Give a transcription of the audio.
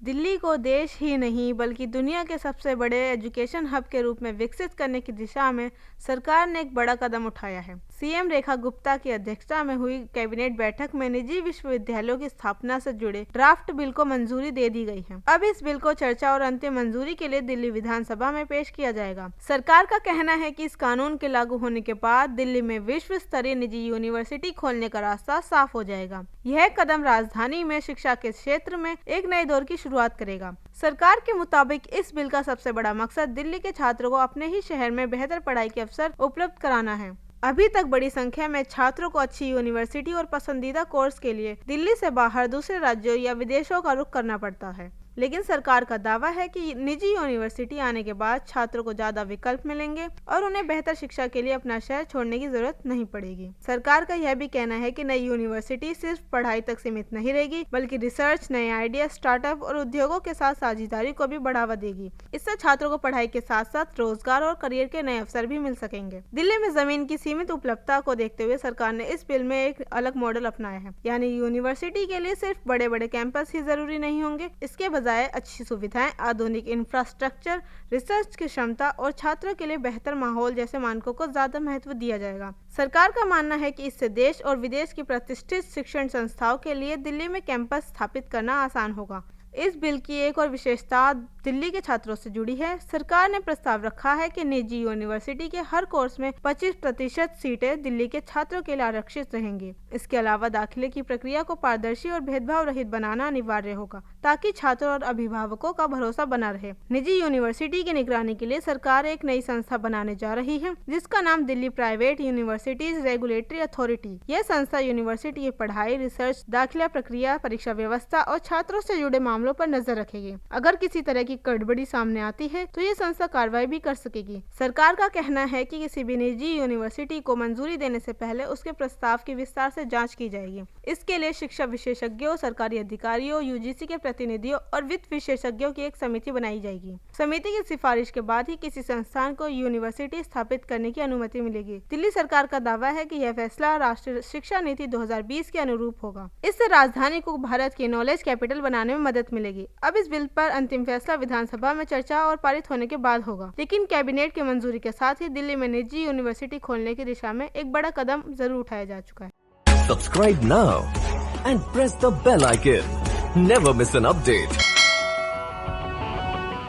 दिल्ली को देश ही नहीं बल्कि दुनिया के सबसे बड़े एजुकेशन हब के रूप में विकसित करने की दिशा में सरकार ने एक बड़ा कदम उठाया है। सीएम रेखा गुप्ता की अध्यक्षता में हुई कैबिनेट बैठक में निजी विश्वविद्यालयों की स्थापना से जुड़े ड्राफ्ट बिल को मंजूरी दे दी गई है। अब इस बिल को चर्चा और अंतिम मंजूरी के लिए दिल्ली विधानसभा में पेश किया जाएगा। सरकार का कहना है कि इस कानून के लागू होने के बाद दिल्ली में विश्व स्तरीय निजी यूनिवर्सिटी खोलने का रास्ता साफ हो जाएगा। यह कदम राजधानी में शिक्षा के क्षेत्र में एक नए दौर की शुरुआत करेगा। सरकार के मुताबिक इस बिल का सबसे बड़ा मकसद दिल्ली के छात्रों को अपने ही शहर में बेहतर पढ़ाई के अवसर उपलब्ध कराना है। अभी तक बड़ी संख्या में छात्रों को अच्छी यूनिवर्सिटी और पसंदीदा कोर्स के लिए दिल्ली से बाहर दूसरे राज्यों या विदेशों का रुख करना पड़ता है, लेकिन सरकार का दावा है कि निजी यूनिवर्सिटी आने के बाद छात्रों को ज्यादा विकल्प मिलेंगे और उन्हें बेहतर शिक्षा के लिए अपना शहर छोड़ने की जरूरत नहीं पड़ेगी। सरकार का यह भी कहना है कि नई यूनिवर्सिटी सिर्फ पढ़ाई तक सीमित नहीं रहेगी, बल्कि रिसर्च, नए आइडिया, स्टार्टअप और उद्योगों के साथ साझेदारी को भी बढ़ावा देगी। इससे छात्रों को पढ़ाई के साथ साथ रोजगार और करियर के नए अवसर भी मिल सकेंगे। दिल्ली में जमीन की सीमित उपलब्धता को देखते हुए सरकार ने इस बिल में एक अलग मॉडल अपनाया है, यानी यूनिवर्सिटी के लिए सिर्फ बड़े बड़े कैंपस ही जरूरी नहीं होंगे। इसके बजाय अच्छी सुविधाएं, आधुनिक इंफ्रास्ट्रक्चर, रिसर्च की क्षमता और छात्रों के लिए बेहतर माहौल जैसे मानकों को ज्यादा महत्व दिया जाएगा। सरकार का मानना है कि इससे देश और विदेश की प्रतिष्ठित शिक्षण संस्थाओं के लिए दिल्ली में कैंपस स्थापित करना आसान होगा। इस बिल की एक और विशेषता दिल्ली के छात्रों से जुड़ी है। सरकार ने प्रस्ताव रखा है कि निजी यूनिवर्सिटी के हर कोर्स में 25% सीटें दिल्ली के छात्रों के लिए आरक्षित रहेंगी। इसके अलावा दाखिले की प्रक्रिया को पारदर्शी और भेदभाव रहित बनाना अनिवार्य होगा, ताकि छात्रों और अभिभावकों का भरोसा बना रहे। निजी यूनिवर्सिटी की निगरानी के लिए सरकार एक नई संस्था बनाने जा रही है, जिसका नाम Delhi private universities regulatory authority. यह संस्था यूनिवर्सिटी की पढ़ाई, रिसर्च, दाखिला प्रक्रिया, परीक्षा व्यवस्था और छात्रों से जुड़े मामलों पर नजर रखेगी। अगर किसी तरह की गड़बड़ी सामने आती है तो ये संस्था कार्रवाई भी कर सकेगी। सरकार का कहना है कि किसी भी निजी यूनिवर्सिटी को मंजूरी देने से पहले उसके प्रस्ताव की विस्तार से जांच की जाएगी। इसके लिए शिक्षा विशेषज्ञों, सरकारी अधिकारियों, यूजीसी के प्रतिनिधियों और वित्त विशेषज्ञों की एक समिति बनाई जाएगी। समिति की सिफारिश के बाद ही किसी संस्थान को यूनिवर्सिटी स्थापित करने की अनुमति मिलेगी। दिल्ली सरकार का दावा है कि यह फैसला राष्ट्रीय शिक्षा नीति 2020 के अनुरूप होगा। इससे राजधानी को भारत की नॉलेज कैपिटल बनाने में मदद मिलेगी। अब इस बिल पर अंतिम फैसला विधानसभा में चर्चा और पारित होने के बाद होगा, लेकिन कैबिनेट की मंजूरी के साथ ही दिल्ली में निजी यूनिवर्सिटी खोलने की दिशा में एक बड़ा कदम जरूर उठाया जा चुका है। Subscribe now and press the bell icon. Never miss an update.